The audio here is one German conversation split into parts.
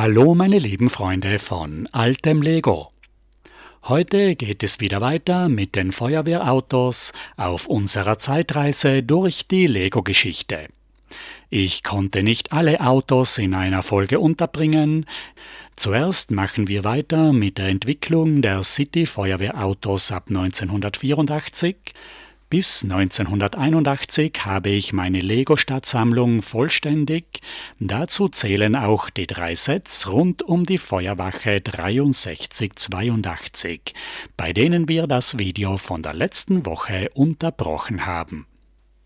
Hallo meine lieben Freunde von Altem Lego. Heute geht es wieder weiter mit den Feuerwehrautos auf unserer Zeitreise durch die Lego-Geschichte. Ich konnte nicht alle Autos in einer Folge unterbringen. Zuerst machen wir weiter mit der Entwicklung der City-Feuerwehrautos ab 1984. Bis 1981 habe ich meine Lego-Stadtsammlung vollständig. Dazu zählen auch die 3 Sets rund um die Feuerwache 6382, bei denen wir das Video von der letzten Woche unterbrochen haben.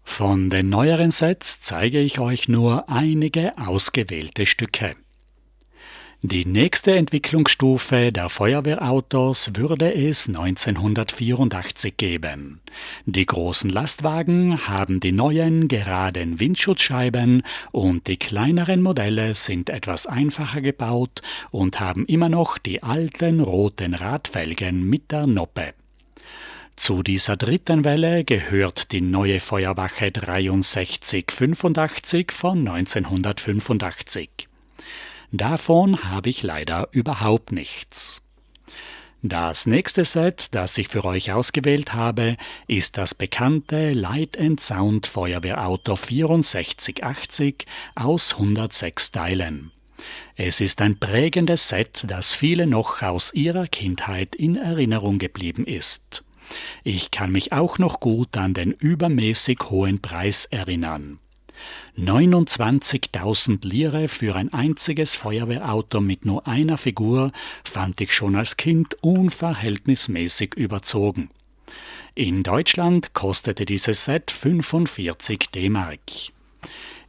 Von den neueren Sets zeige ich euch nur einige ausgewählte Stücke. Die nächste Entwicklungsstufe der Feuerwehrautos würde es 1984 geben. Die großen Lastwagen haben die neuen geraden Windschutzscheiben und die kleineren Modelle sind etwas einfacher gebaut und haben immer noch die alten roten Radfelgen mit der Noppe. Zu dieser dritten Welle gehört die neue Feuerwache 6385 von 1985. Davon habe ich leider überhaupt nichts. Das nächste Set, das ich für euch ausgewählt habe, ist das bekannte Light & Sound Feuerwehrauto 6480 aus 106 Teilen. Es ist ein prägendes Set, das viele noch aus ihrer Kindheit in Erinnerung geblieben ist. Ich kann mich auch noch gut an den übermäßig hohen Preis erinnern. 29.000 Lire für ein einziges Feuerwehrauto mit nur einer Figur fand ich schon als Kind unverhältnismäßig überzogen. In Deutschland kostete dieses Set 45 D-Mark.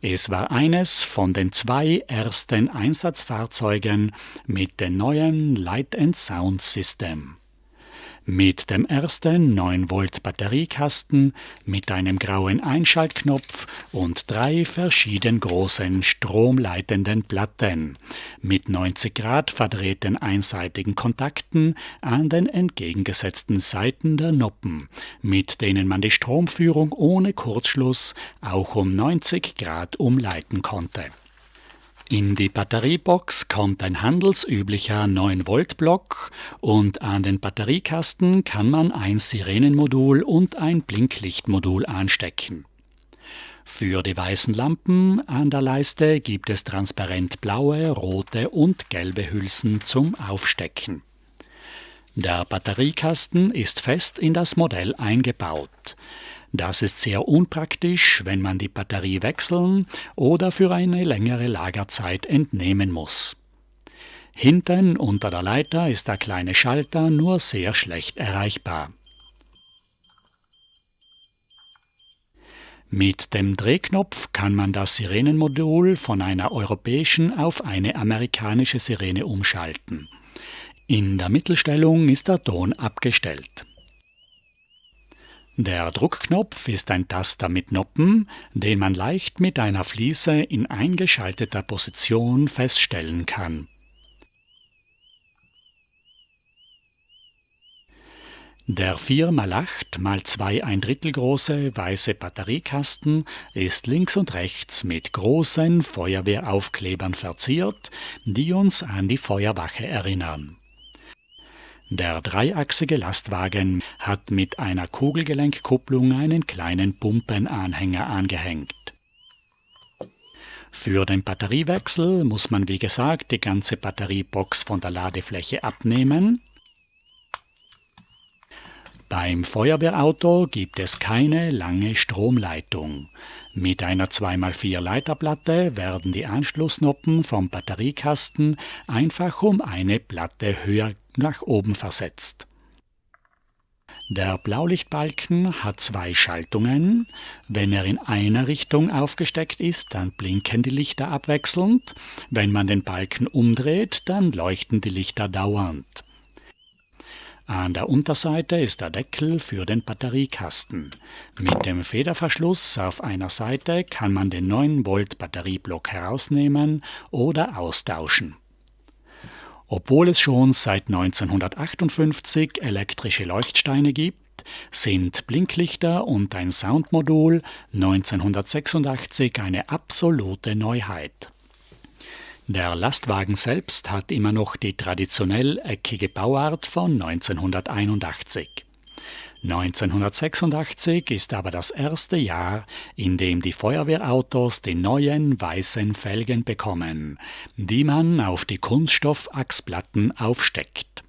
Es war eines von den 2 ersten Einsatzfahrzeugen mit dem neuen Light & Sound System. Mit dem ersten 9V Batteriekasten, mit einem grauen Einschaltknopf und 3 verschieden großen stromleitenden Platten, mit 90 Grad verdrehten einseitigen Kontakten an den entgegengesetzten Seiten der Noppen, mit denen man die Stromführung ohne Kurzschluss auch um 90 Grad umleiten konnte. In die Batteriebox kommt ein handelsüblicher 9V-Block und an den Batteriekasten kann man ein Sirenenmodul und ein Blinklichtmodul anstecken. Für die weißen Lampen an der Leiste gibt es transparent blaue, rote und gelbe Hülsen zum Aufstecken. Der Batteriekasten ist fest in das Modell eingebaut. Das ist sehr unpraktisch, wenn man die Batterie wechseln oder für eine längere Lagerzeit entnehmen muss. Hinten unter der Leiter ist der kleine Schalter nur sehr schlecht erreichbar. Mit dem Drehknopf kann man das Sirenenmodul von einer europäischen auf eine amerikanische Sirene umschalten. In der Mittelstellung ist der Ton abgestellt. Der Druckknopf ist ein Taster mit Noppen, den man leicht mit einer Fliese in eingeschalteter Position feststellen kann. Der 4x8x2 1/3 große weiße Batteriekasten ist links und rechts mit großen Feuerwehraufklebern verziert, die uns an die Feuerwache erinnern. Der dreiachsige Lastwagen hat mit einer Kugelgelenkkupplung einen kleinen Pumpenanhänger angehängt. Für den Batteriewechsel muss man wie gesagt die ganze Batteriebox von der Ladefläche abnehmen. Beim Feuerwehrauto gibt es keine lange Stromleitung. Mit einer 2x4 Leiterplatte werden die Anschlussnoppen vom Batteriekasten einfach um eine Platte höher nach oben versetzt. Der Blaulichtbalken hat 2 Schaltungen. Wenn er in einer Richtung aufgesteckt ist, dann blinken die Lichter abwechselnd. Wenn man den Balken umdreht, dann leuchten die Lichter dauernd. An der Unterseite ist der Deckel für den Batteriekasten. Mit dem Federverschluss auf einer Seite kann man den 9V Batterieblock herausnehmen oder austauschen. Obwohl es schon seit 1958 elektrische Leuchtsteine gibt, sind Blinklichter und ein Soundmodul 1986 eine absolute Neuheit. Der Lastwagen selbst hat immer noch die traditionell eckige Bauart von 1981. 1986 ist aber das erste Jahr, in dem die Feuerwehrautos die neuen weißen Felgen bekommen, die man auf die Kunststoffachsplatten aufsteckt.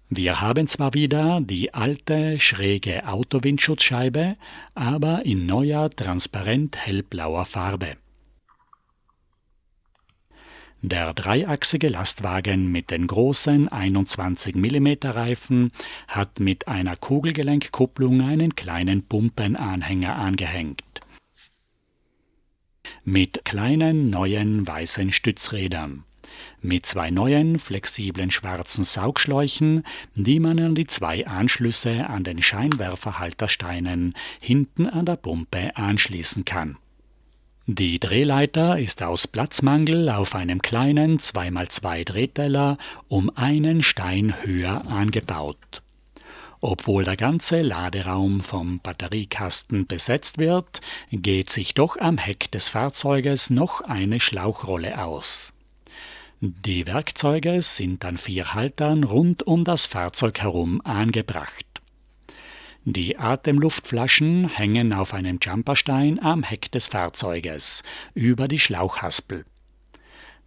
Wir haben zwar wieder die alte, schräge Autowindschutzscheibe, aber in neuer, transparent hellblauer Farbe. Der dreiachsige Lastwagen mit den großen 21 mm Reifen hat mit einer Kugelgelenkkupplung einen kleinen Pumpenanhänger angehängt. Mit kleinen neuen weißen Stützrädern. Mit zwei neuen flexiblen schwarzen Saugschläuchen, die man an die zwei Anschlüsse an den Scheinwerferhaltersteinen hinten an der Pumpe anschließen kann. Die Drehleiter ist aus Platzmangel auf einem kleinen 2x2 Drehteller um einen Stein höher angebaut. Obwohl der ganze Laderaum vom Batteriekasten besetzt wird, geht sich doch am Heck des Fahrzeuges noch eine Schlauchrolle aus. Die Werkzeuge sind an 4 Haltern rund um das Fahrzeug herum angebracht. Die Atemluftflaschen hängen auf einem Jumperstein am Heck des Fahrzeuges, über die Schlauchhaspel.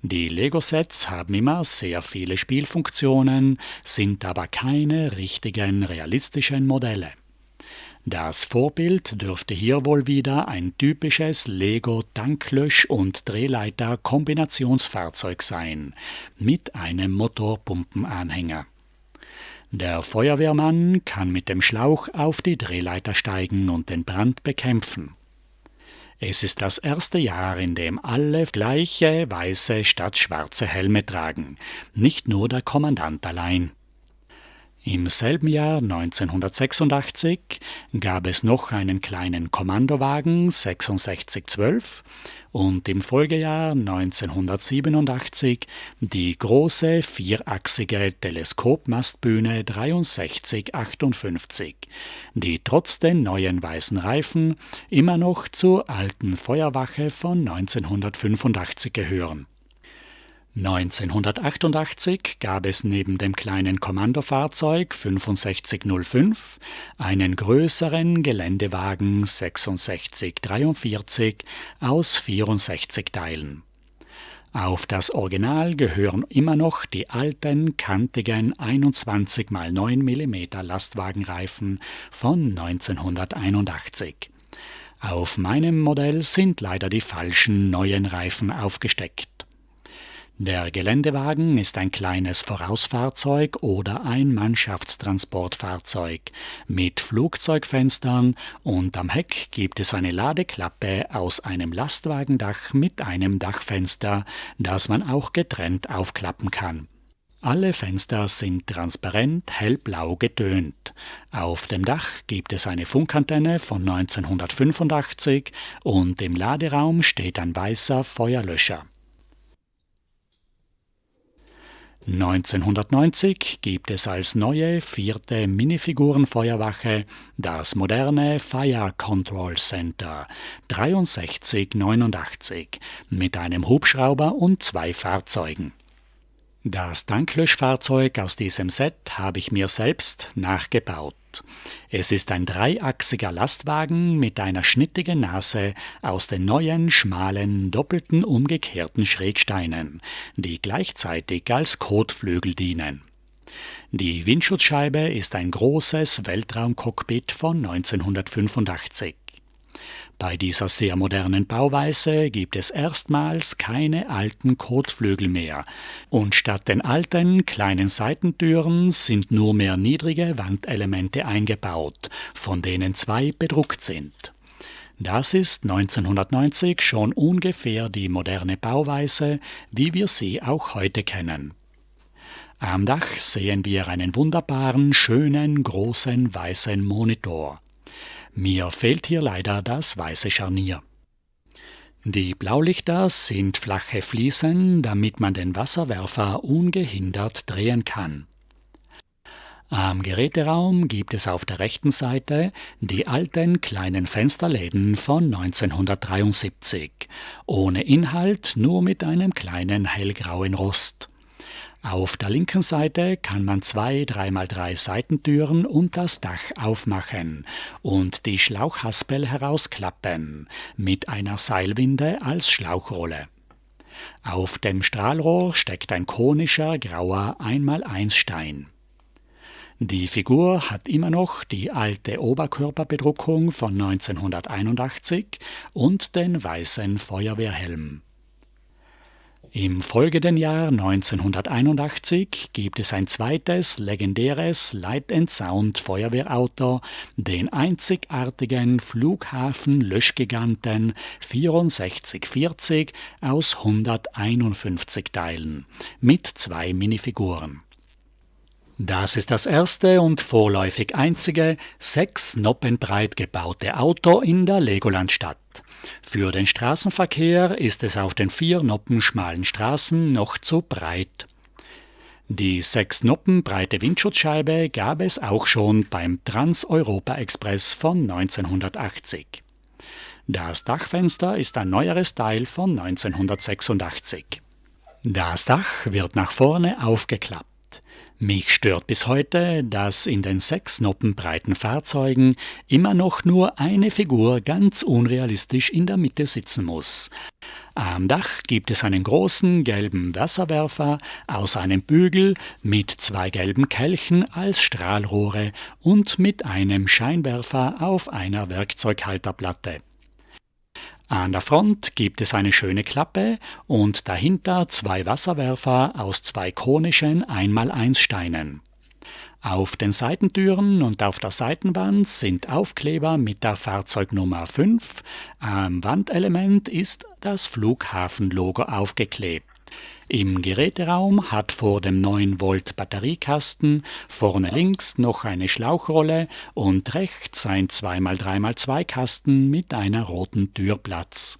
Die Lego-Sets haben immer sehr viele Spielfunktionen, sind aber keine richtigen, realistischen Modelle. Das Vorbild dürfte hier wohl wieder ein typisches Lego-Tanklösch- und Drehleiter-Kombinationsfahrzeug sein, mit einem Motorpumpenanhänger. Der Feuerwehrmann kann mit dem Schlauch auf die Drehleiter steigen und den Brand bekämpfen. Es ist das erste Jahr, in dem alle gleiche weiße statt schwarze Helme tragen, nicht nur der Kommandant allein. Im selben Jahr 1986 gab es noch einen kleinen Kommandowagen 6612 und im Folgejahr 1987 die große vierachsige Teleskopmastbühne 6358, die trotz den neuen weißen Reifen immer noch zur alten Feuerwache von 1985 gehören. 1988 gab es neben dem kleinen Kommandofahrzeug 6505 einen größeren Geländewagen 6643 aus 64 Teilen. Auf das Original gehören immer noch die alten, kantigen 21 x 9 mm Lastwagenreifen von 1981. Auf meinem Modell sind leider die falschen neuen Reifen aufgesteckt. Der Geländewagen ist ein kleines Vorausfahrzeug oder ein Mannschaftstransportfahrzeug mit Flugzeugfenstern und am Heck gibt es eine Ladeklappe aus einem Lastwagendach mit einem Dachfenster, das man auch getrennt aufklappen kann. Alle Fenster sind transparent hellblau getönt. Auf dem Dach gibt es eine Funkantenne von 1985 und im Laderaum steht ein weißer Feuerlöscher. 1990 gibt es als neue 4. Minifigurenfeuerwache das moderne Fire Control Center 6389 mit einem Hubschrauber und 2 Fahrzeugen. Das Tanklöschfahrzeug aus diesem Set habe ich mir selbst nachgebaut. Es ist ein dreiachsiger Lastwagen mit einer schnittigen Nase aus den neuen, schmalen, doppelten umgekehrten Schrägsteinen, die gleichzeitig als Kotflügel dienen. Die Windschutzscheibe ist ein großes Weltraumcockpit von 1985. Bei dieser sehr modernen Bauweise gibt es erstmals keine alten Kotflügel mehr und statt den alten kleinen Seitentüren sind nur mehr niedrige Wandelemente eingebaut, von denen 2 bedruckt sind. Das ist 1990 schon ungefähr die moderne Bauweise, wie wir sie auch heute kennen. Am Dach sehen wir einen wunderbaren, schönen, großen weißen Monitor. Mir fehlt hier leider das weiße Scharnier. Die Blaulichter sind flache Fliesen, damit man den Wasserwerfer ungehindert drehen kann. Am Geräteraum gibt es auf der rechten Seite die alten kleinen Fensterläden von 1973, ohne Inhalt, nur mit einem kleinen hellgrauen Rost. Auf der linken Seite kann man 2 3x3 Seitentüren und das Dach aufmachen und die Schlauchhaspel herausklappen, mit einer Seilwinde als Schlauchrolle. Auf dem Strahlrohr steckt ein konischer grauer 1x1 Stein. Die Figur hat immer noch die alte Oberkörperbedruckung von 1981 und den weißen Feuerwehrhelm. Im folgenden Jahr 1981 gibt es ein zweites legendäres Light & Sound Feuerwehrauto, den einzigartigen Flughafen-Löschgiganten 6440 aus 151 Teilen mit 2 Minifiguren. Das ist das erste und vorläufig einzige 6 Noppen breit gebaute Auto in der Legolandstadt. Für den Straßenverkehr ist es auf den 4 Noppen schmalen Straßen noch zu breit. Die 6 Noppen breite Windschutzscheibe gab es auch schon beim Trans-Europa-Express von 1980. Das Dachfenster ist ein neueres Teil von 1986. Das Dach wird nach vorne aufgeklappt. Mich stört bis heute, dass in den 6 Noppen breiten Fahrzeugen immer noch nur eine Figur ganz unrealistisch in der Mitte sitzen muss. Am Dach gibt es einen großen gelben Wasserwerfer aus einem Bügel mit 2 gelben Kelchen als Strahlrohre und mit einem Scheinwerfer auf einer Werkzeughalterplatte. An der Front gibt es eine schöne Klappe und dahinter 2 Wasserwerfer aus 2 konischen 1x1 Steinen. Auf den Seitentüren und auf der Seitenwand sind Aufkleber mit der Fahrzeugnummer 5. Am Wandelement ist das Flughafenlogo aufgeklebt. Im Geräteraum hat vor dem 9V Batteriekasten vorne links noch eine Schlauchrolle und rechts ein 2x3x2 Kasten mit einer roten Tür Platz.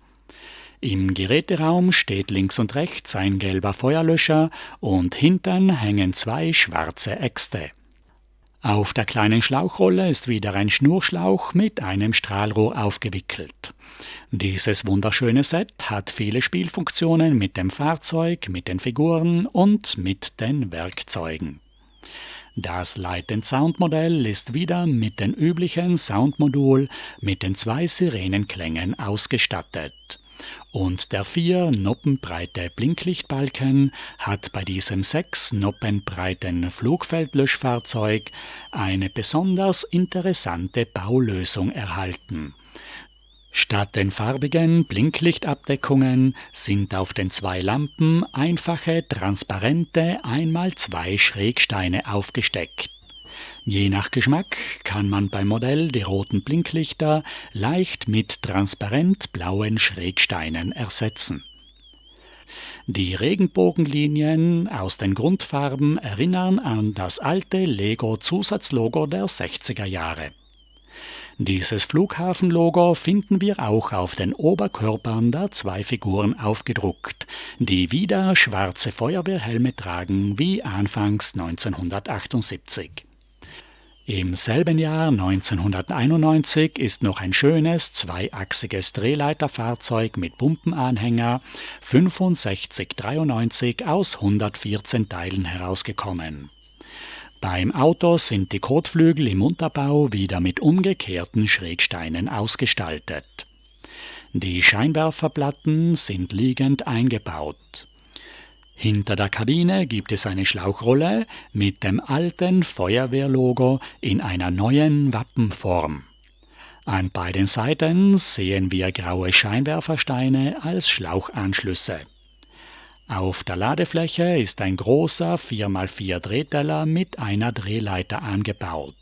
Im Geräteraum steht links und rechts ein gelber Feuerlöscher und hinten hängen 2 schwarze Äxte. Auf der kleinen Schlauchrolle ist wieder ein Schnurschlauch mit einem Strahlrohr aufgewickelt. Dieses wunderschöne Set hat viele Spielfunktionen mit dem Fahrzeug, mit den Figuren und mit den Werkzeugen. Das Light & Sound Modell ist wieder mit dem üblichen Soundmodul mit den 2 Sirenenklängen ausgestattet. Und der 4 Noppen breite Blinklichtbalken hat bei diesem 6 Noppen breiten Flugfeldlöschfahrzeug eine besonders interessante Baulösung erhalten. Statt den farbigen Blinklichtabdeckungen sind auf den 2 Lampen einfache, transparente 1x2 Schrägsteine aufgesteckt. Je nach Geschmack kann man beim Modell die roten Blinklichter leicht mit transparent blauen Schrägsteinen ersetzen. Die Regenbogenlinien aus den Grundfarben erinnern an das alte Lego-Zusatzlogo der 60er Jahre. Dieses Flughafenlogo finden wir auch auf den Oberkörpern der 2 Figuren aufgedruckt, die wieder schwarze Feuerwehrhelme tragen wie anfangs 1978. Im selben Jahr 1991 ist noch ein schönes zweiachsiges Drehleiterfahrzeug mit Pumpenanhänger 6593 aus 114 Teilen herausgekommen. Beim Auto sind die Kotflügel im Unterbau wieder mit umgekehrten Schrägsteinen ausgestaltet. Die Scheinwerferplatten sind liegend eingebaut. Hinter der Kabine gibt es eine Schlauchrolle mit dem alten Feuerwehrlogo in einer neuen Wappenform. An beiden Seiten sehen wir graue Scheinwerfersteine als Schlauchanschlüsse. Auf der Ladefläche ist ein großer 4x4 Drehteller mit einer Drehleiter angebaut.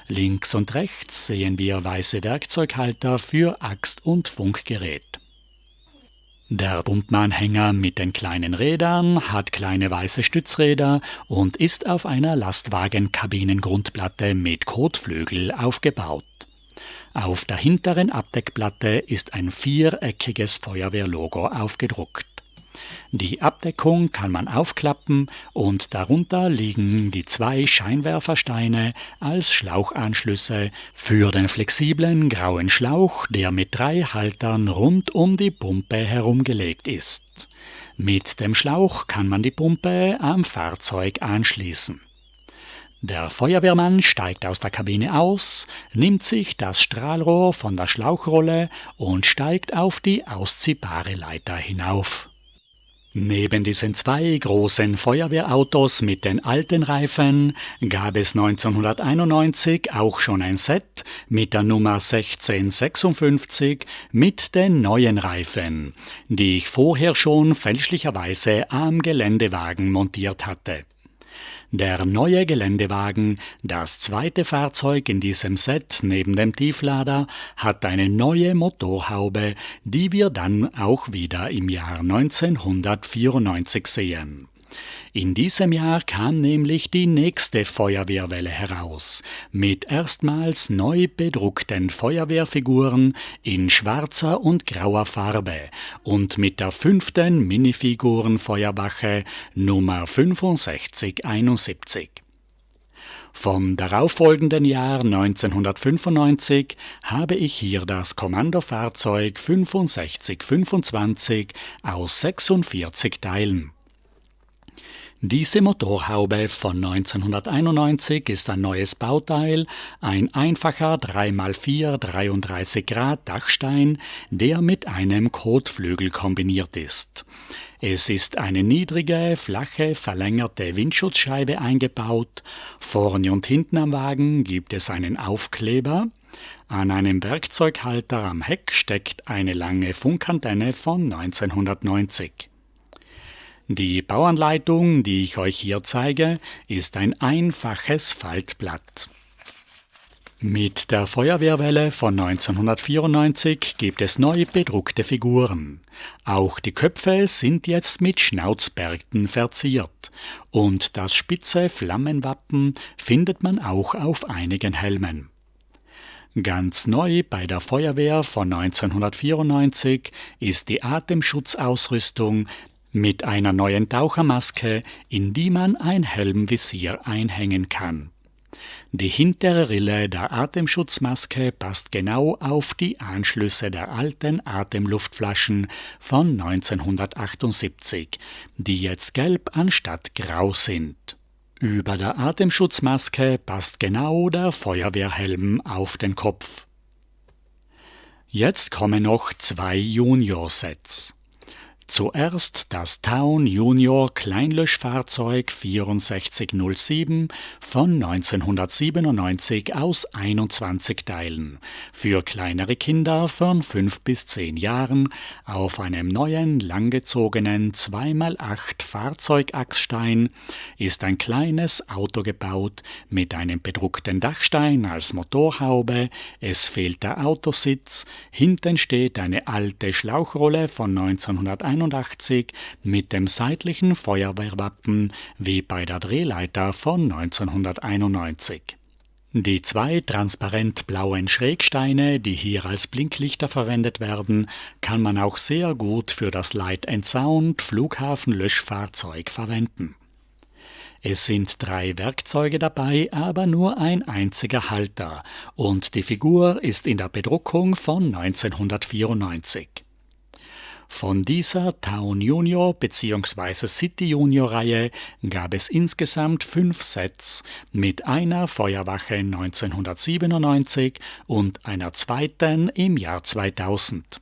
Links und rechts sehen wir weiße Werkzeughalter für Axt und Funkgerät. Der Pumpenanhänger mit den kleinen Rädern hat kleine weiße Stützräder und ist auf einer Lastwagenkabinengrundplatte mit Kotflügel aufgebaut. Auf der hinteren Abdeckplatte ist ein viereckiges Feuerwehrlogo aufgedruckt. Die Abdeckung kann man aufklappen und darunter liegen die 2 Scheinwerfersteine als Schlauchanschlüsse für den flexiblen grauen Schlauch, der mit 3 Haltern rund um die Pumpe herumgelegt ist. Mit dem Schlauch kann man die Pumpe am Fahrzeug anschließen. Der Feuerwehrmann steigt aus der Kabine aus, nimmt sich das Strahlrohr von der Schlauchrolle und steigt auf die ausziehbare Leiter hinauf. Neben diesen 2 großen Feuerwehrautos mit den alten Reifen gab es 1991 auch schon ein Set mit der Nummer 1656 mit den neuen Reifen, die ich vorher schon fälschlicherweise am Geländewagen montiert hatte. Der neue Geländewagen, das zweite Fahrzeug in diesem Set neben dem Tieflader, hat eine neue Motorhaube, die wir dann auch wieder im Jahr 1994 sehen. In diesem Jahr kam nämlich die nächste Feuerwehrwelle heraus, mit erstmals neu bedruckten Feuerwehrfiguren in schwarzer und grauer Farbe und mit der 5. Minifigurenfeuerwache Nummer 6571. Vom darauffolgenden Jahr 1995 habe ich hier das Kommandofahrzeug 6525 aus 46 Teilen. Diese Motorhaube von 1991 ist ein neues Bauteil, ein einfacher 3x4 33 Grad Dachstein, der mit einem Kotflügel kombiniert ist. Es ist eine niedrige, flache, verlängerte Windschutzscheibe eingebaut. Vorne und hinten am Wagen gibt es einen Aufkleber. An einem Werkzeughalter am Heck steckt eine lange Funkantenne von 1990. Die Bauanleitung, die ich euch hier zeige, ist ein einfaches Faltblatt. Mit der Feuerwehrwelle von 1994 gibt es neu bedruckte Figuren. Auch die Köpfe sind jetzt mit Schnauzbärten verziert und das spitze Flammenwappen findet man auch auf einigen Helmen. Ganz neu bei der Feuerwehr von 1994 ist die Atemschutzausrüstung mit einer neuen Tauchermaske, in die man ein Helmvisier einhängen kann. Die hintere Rille der Atemschutzmaske passt genau auf die Anschlüsse der alten Atemluftflaschen von 1978, die jetzt gelb anstatt grau sind. Über der Atemschutzmaske passt genau der Feuerwehrhelm auf den Kopf. Jetzt kommen noch 2 Junior-Sets. Zuerst das Town Junior Kleinlöschfahrzeug 6407 von 1997 aus 21 Teilen für kleinere Kinder von 5 bis 10 Jahren auf einem neuen langgezogenen 2x8 Fahrzeugachsstein ist ein kleines Auto gebaut mit einem bedruckten Dachstein als Motorhaube, es fehlt der Autositz, hinten steht eine alte Schlauchrolle von 1981 mit dem seitlichen Feuerwehrwappen wie bei der Drehleiter von 1991. Die 2 transparent blauen Schrägsteine, die hier als Blinklichter verwendet werden, kann man auch sehr gut für das Light and Sound Flughafenlöschfahrzeug verwenden. Es sind 3 Werkzeuge dabei, aber nur ein einziger Halter und die Figur ist in der Bedruckung von 1994. Von dieser Town Junior bzw. City Junior Reihe gab es insgesamt 5 Sets mit einer Feuerwache 1997 und einer zweiten im Jahr 2000.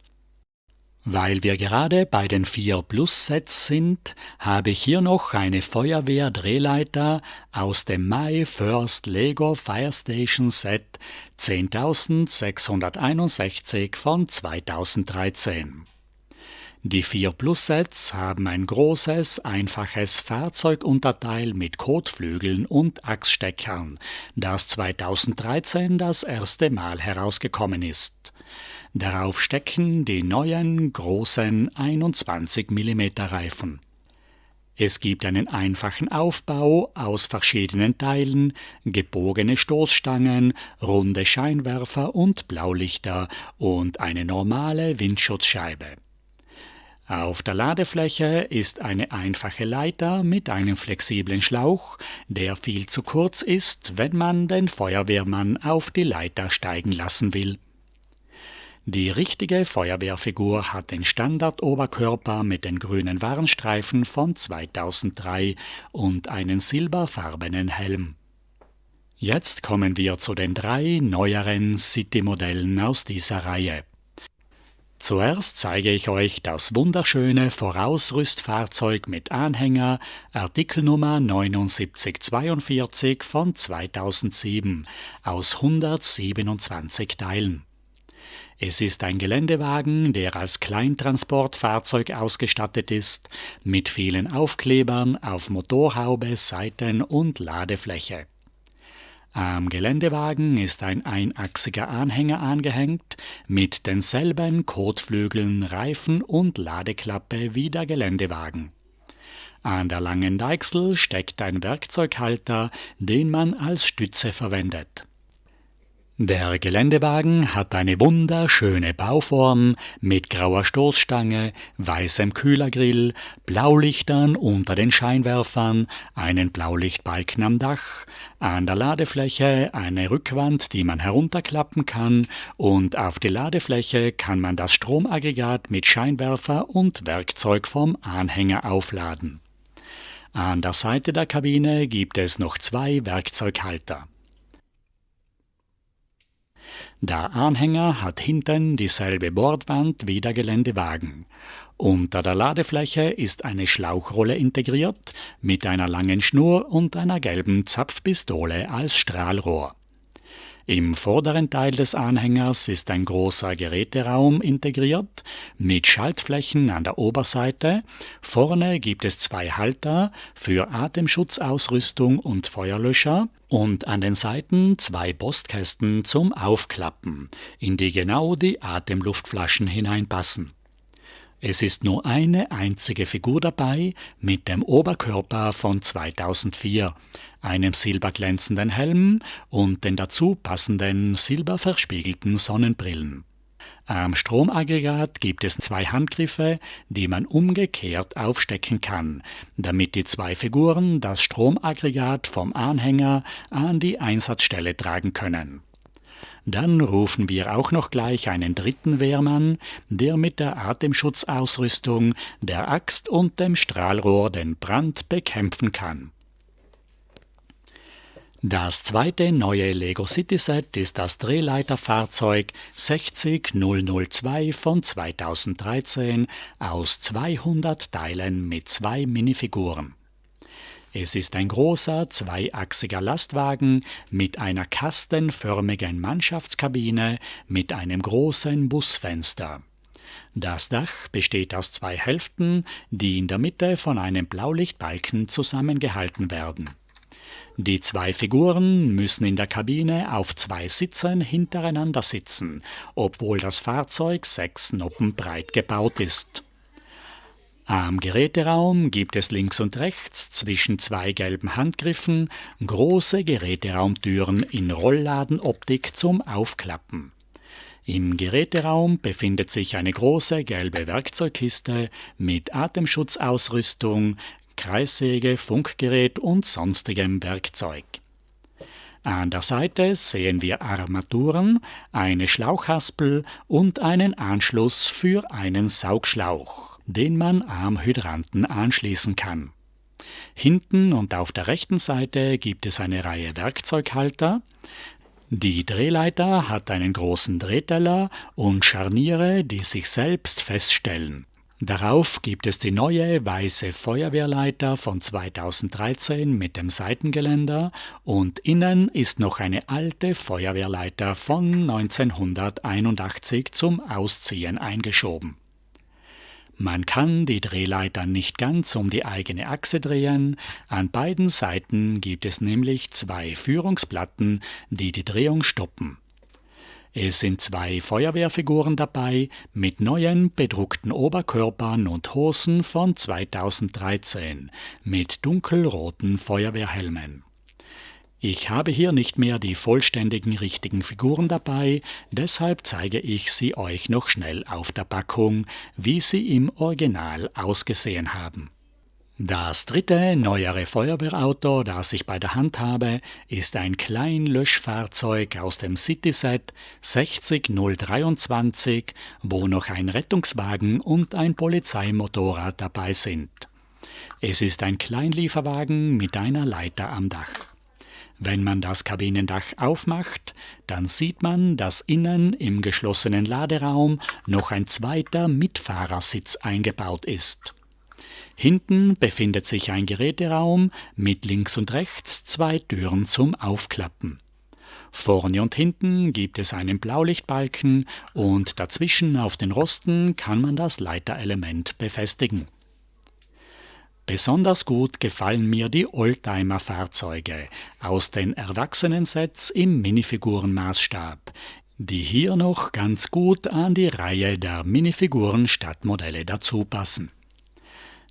Weil wir gerade bei den 4 Plus Sets sind, habe ich hier noch eine Feuerwehr-Drehleiter aus dem My First Lego Fire Station Set 10.661 von 2013. Die 4 Plus Sets haben ein großes, einfaches Fahrzeugunterteil mit Kotflügeln und Achssteckern, das 2013 das erste Mal herausgekommen ist. Darauf stecken die neuen, großen 21 mm Reifen. Es gibt einen einfachen Aufbau aus verschiedenen Teilen, gebogene Stoßstangen, runde Scheinwerfer und Blaulichter und eine normale Windschutzscheibe. Auf der Ladefläche ist eine einfache Leiter mit einem flexiblen Schlauch, der viel zu kurz ist, wenn man den Feuerwehrmann auf die Leiter steigen lassen will. Die richtige Feuerwehrfigur hat den Standardoberkörper mit den grünen Warnstreifen von 2003 und einen silberfarbenen Helm. Jetzt kommen wir zu den 3 neueren City-Modellen aus dieser Reihe. Zuerst zeige ich euch das wunderschöne Vorausrüstfahrzeug mit Anhänger, Artikelnummer 7942 von 2007 aus 127 Teilen. Es ist ein Geländewagen, der als Kleintransportfahrzeug ausgestattet ist, mit vielen Aufklebern auf Motorhaube, Seiten und Ladefläche. Am Geländewagen ist ein einachsiger Anhänger angehängt, mit denselben Kotflügeln, Reifen und Ladeklappe wie der Geländewagen. An der langen Deichsel steckt ein Werkzeughalter, den man als Stütze verwendet. Der Geländewagen hat eine wunderschöne Bauform mit grauer Stoßstange, weißem Kühlergrill, Blaulichtern unter den Scheinwerfern, einen Blaulichtbalken am Dach, an der Ladefläche eine Rückwand, die man herunterklappen kann, und auf die Ladefläche kann man das Stromaggregat mit Scheinwerfer und Werkzeug vom Anhänger aufladen. An der Seite der Kabine gibt es noch 2 Werkzeughalter. Der Anhänger hat hinten dieselbe Bordwand wie der Geländewagen. Unter der Ladefläche ist eine Schlauchrolle integriert mit einer langen Schnur und einer gelben Zapfpistole als Strahlrohr. Im vorderen Teil des Anhängers ist ein großer Geräteraum integriert mit Schaltflächen an der Oberseite. Vorne gibt es 2 Halter für Atemschutzausrüstung und Feuerlöscher und an den Seiten 2 Postkästen zum Aufklappen, in die genau die Atemluftflaschen hineinpassen. Es ist nur eine einzige Figur dabei mit dem Oberkörper von 2004, einem silberglänzenden Helm und den dazu passenden silberverspiegelten Sonnenbrillen. Am Stromaggregat gibt es 2 Handgriffe, die man umgekehrt aufstecken kann, damit die 2 Figuren das Stromaggregat vom Anhänger an die Einsatzstelle tragen können. Dann rufen wir auch noch gleich einen 3. Wehrmann, der mit der Atemschutzausrüstung, der Axt und dem Strahlrohr den Brand bekämpfen kann. Das zweite neue Lego City Set ist das Drehleiterfahrzeug 60002 von 2013 aus 200 Teilen mit 2 Minifiguren. Es ist ein großer, zweiachsiger Lastwagen mit einer kastenförmigen Mannschaftskabine mit einem großen Busfenster. Das Dach besteht aus 2 Hälften, die in der Mitte von einem Blaulichtbalken zusammengehalten werden. Die 2 Figuren müssen in der Kabine auf 2 Sitzen hintereinander sitzen, obwohl das Fahrzeug 6 Noppen breit gebaut ist. Am Geräteraum gibt es links und rechts zwischen 2 gelben Handgriffen große Geräteraumtüren in Rollladenoptik zum Aufklappen. Im Geräteraum befindet sich eine große gelbe Werkzeugkiste mit Atemschutzausrüstung, Kreissäge, Funkgerät und sonstigem Werkzeug. An der Seite sehen wir Armaturen, eine Schlauchhaspel und einen Anschluss für einen Saugschlauch, den man am Hydranten anschließen kann. Hinten und auf der rechten Seite gibt es eine Reihe Werkzeughalter. Die Drehleiter hat einen großen Drehteller und Scharniere, die sich selbst feststellen. Darauf gibt es die neue weiße Feuerwehrleiter von 2013 mit dem Seitengeländer und innen ist noch eine alte Feuerwehrleiter von 1981 zum Ausziehen eingeschoben. Man kann die Drehleiter nicht ganz um die eigene Achse drehen, an beiden Seiten gibt es nämlich 2 Führungsplatten, die die Drehung stoppen. Es sind 2 Feuerwehrfiguren dabei mit neuen bedruckten Oberkörpern und Hosen von 2013 mit dunkelroten Feuerwehrhelmen. Ich habe hier nicht mehr die vollständigen richtigen Figuren dabei, deshalb zeige ich sie euch noch schnell auf der Packung, wie sie im Original ausgesehen haben. Das dritte, neuere Feuerwehrauto, das ich bei der Hand habe, ist ein Kleinlöschfahrzeug aus dem Cityset 60023, wo noch ein Rettungswagen und ein Polizeimotorrad dabei sind. Es ist ein Kleinlieferwagen mit einer Leiter am Dach. Wenn man das Kabinendach aufmacht, dann sieht man, dass innen im geschlossenen Laderaum noch ein zweiter Mitfahrersitz eingebaut ist. Hinten befindet sich ein Geräteraum mit links und rechts 2 Türen zum Aufklappen. Vorne und hinten gibt es einen Blaulichtbalken und dazwischen auf den Rosten kann man das Leiterelement befestigen. Besonders gut gefallen mir die Oldtimer-Fahrzeuge aus den Erwachsenensets im Minifigurenmaßstab, die hier noch ganz gut an die Reihe der Minifiguren-Stadtmodelle dazu passen.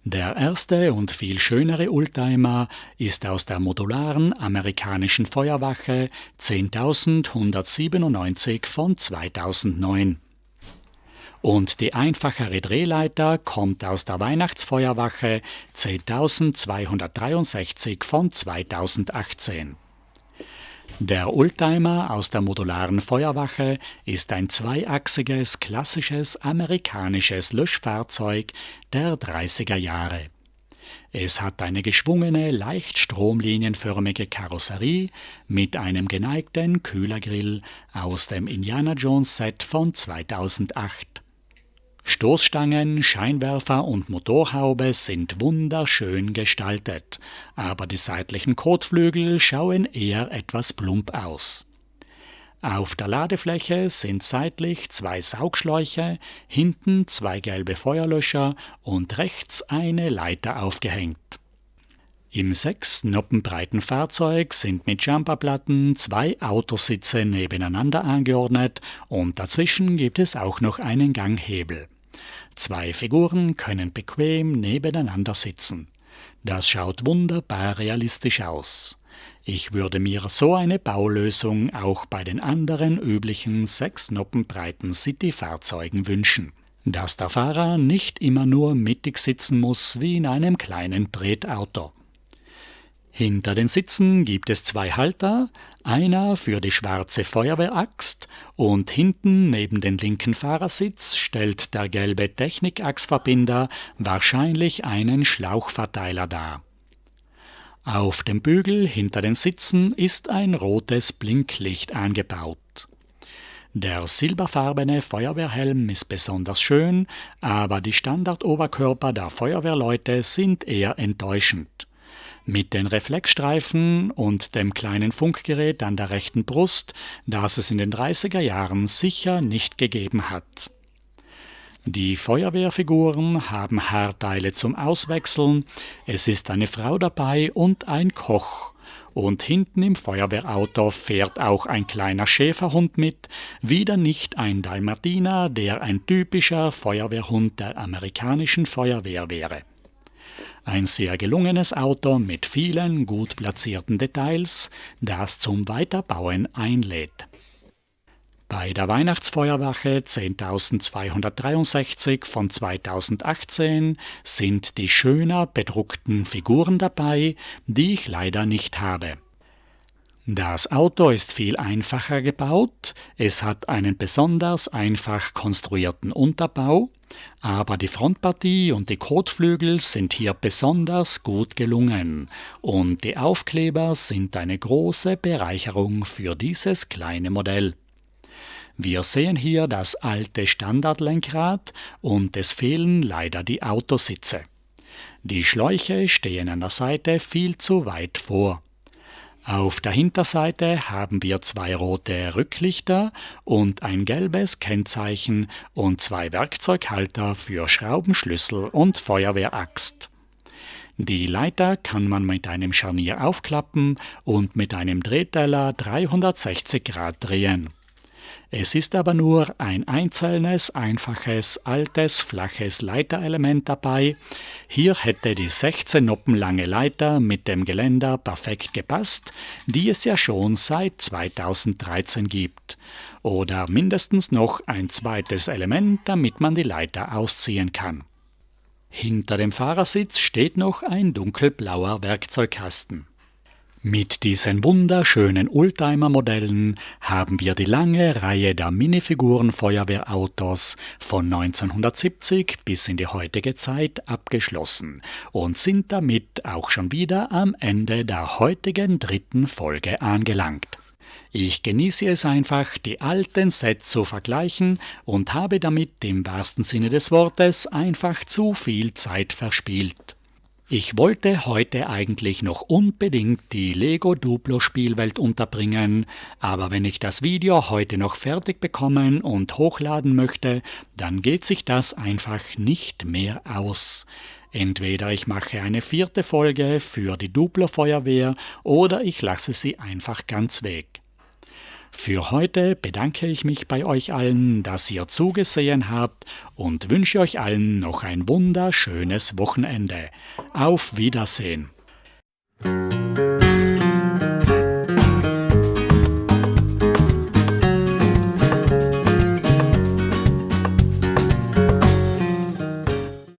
Der erste und viel schönere Oldtimer ist aus der modularen amerikanischen Feuerwache 10.197 von 2009. Und die einfachere Drehleiter kommt aus der Weihnachtsfeuerwache 10.263 von 2018. Der Oldtimer aus der modularen Feuerwache ist ein zweiachsiges, klassisches amerikanisches Löschfahrzeug der 30er Jahre. Es hat eine geschwungene, leicht stromlinienförmige Karosserie mit einem geneigten Kühlergrill aus dem Indiana Jones Set von 2008. Stoßstangen, Scheinwerfer und Motorhaube sind wunderschön gestaltet, aber die seitlichen Kotflügel schauen eher etwas plump aus. Auf der Ladefläche sind seitlich 2 Saugschläuche, hinten 2 gelbe Feuerlöscher und rechts eine Leiter aufgehängt. Im 6 Noppen breiten Fahrzeug sind mit Jumperplatten 2 Autositze nebeneinander angeordnet und dazwischen gibt es auch noch einen Ganghebel. 2 Figuren können bequem nebeneinander sitzen. Das schaut wunderbar realistisch aus. Ich würde mir so eine Baulösung auch bei den anderen üblichen 6 Noppen breiten City-Fahrzeugen wünschen, dass der Fahrer nicht immer nur mittig sitzen muss wie in einem kleinen Tretauto. Hinter den Sitzen gibt es 2 Halter, einer für die schwarze Feuerwehraxt und hinten neben den linken Fahrersitz stellt der gelbe Technikachsverbinder wahrscheinlich einen Schlauchverteiler dar. Auf dem Bügel hinter den Sitzen ist ein rotes Blinklicht angebaut. Der silberfarbene Feuerwehrhelm ist besonders schön, aber die Standardoberkörper der Feuerwehrleute sind eher enttäuschend. Mit den Reflexstreifen und dem kleinen Funkgerät an der rechten Brust, das es in den 30er Jahren sicher nicht gegeben hat. Die Feuerwehrfiguren haben Haarteile zum Auswechseln, es ist eine Frau dabei und ein Koch. Und hinten im Feuerwehrauto fährt auch ein kleiner Schäferhund mit, wieder nicht ein Dalmatiner, der ein typischer Feuerwehrhund der amerikanischen Feuerwehr wäre. Ein sehr gelungenes Auto mit vielen gut platzierten Details, das zum Weiterbauen einlädt. Bei der Weihnachtsfeuerwache 10.263 von 2018 sind die schöner bedruckten Figuren dabei, die ich leider nicht habe. Das Auto ist viel einfacher gebaut, es hat einen besonders einfach konstruierten Unterbau, aber die Frontpartie und die Kotflügel sind hier besonders gut gelungen und die Aufkleber sind eine große Bereicherung für dieses kleine Modell. Wir sehen hier das alte Standardlenkrad und es fehlen leider die Autositze. Die Schläuche stehen an der Seite viel zu weit vor. Auf der Hinterseite haben wir 2 rote Rücklichter und ein gelbes Kennzeichen und 2 Werkzeughalter für Schraubenschlüssel und Feuerwehraxt. Die Leiter kann man mit einem Scharnier aufklappen und mit einem Drehteller 360 Grad drehen. Es ist aber nur ein einzelnes, einfaches, altes, flaches Leiterelement dabei. Hier hätte die 16 Noppen lange Leiter mit dem Geländer perfekt gepasst, die es ja schon seit 2013 gibt. Oder mindestens noch ein zweites Element, damit man die Leiter ausziehen kann. Hinter dem Fahrersitz steht noch ein dunkelblauer Werkzeugkasten. Mit diesen wunderschönen Oldtimer-Modellen haben wir die lange Reihe der Minifiguren-Feuerwehrautos von 1970 bis in die heutige Zeit abgeschlossen und sind damit auch schon wieder am Ende der heutigen 3. Folge angelangt. Ich genieße es einfach, die alten Sets zu vergleichen und habe damit im wahrsten Sinne des Wortes einfach zu viel Zeit verspielt. Ich wollte heute eigentlich noch unbedingt die Lego Duplo Spielwelt unterbringen, aber wenn ich das Video heute noch fertig bekommen und hochladen möchte, dann geht sich das einfach nicht mehr aus. Entweder ich mache eine 4. Folge für die Duplo Feuerwehr oder ich lasse sie einfach ganz weg. Für heute bedanke ich mich bei euch allen, dass ihr zugesehen habt und wünsche euch allen noch ein wunderschönes Wochenende. Auf Wiedersehen!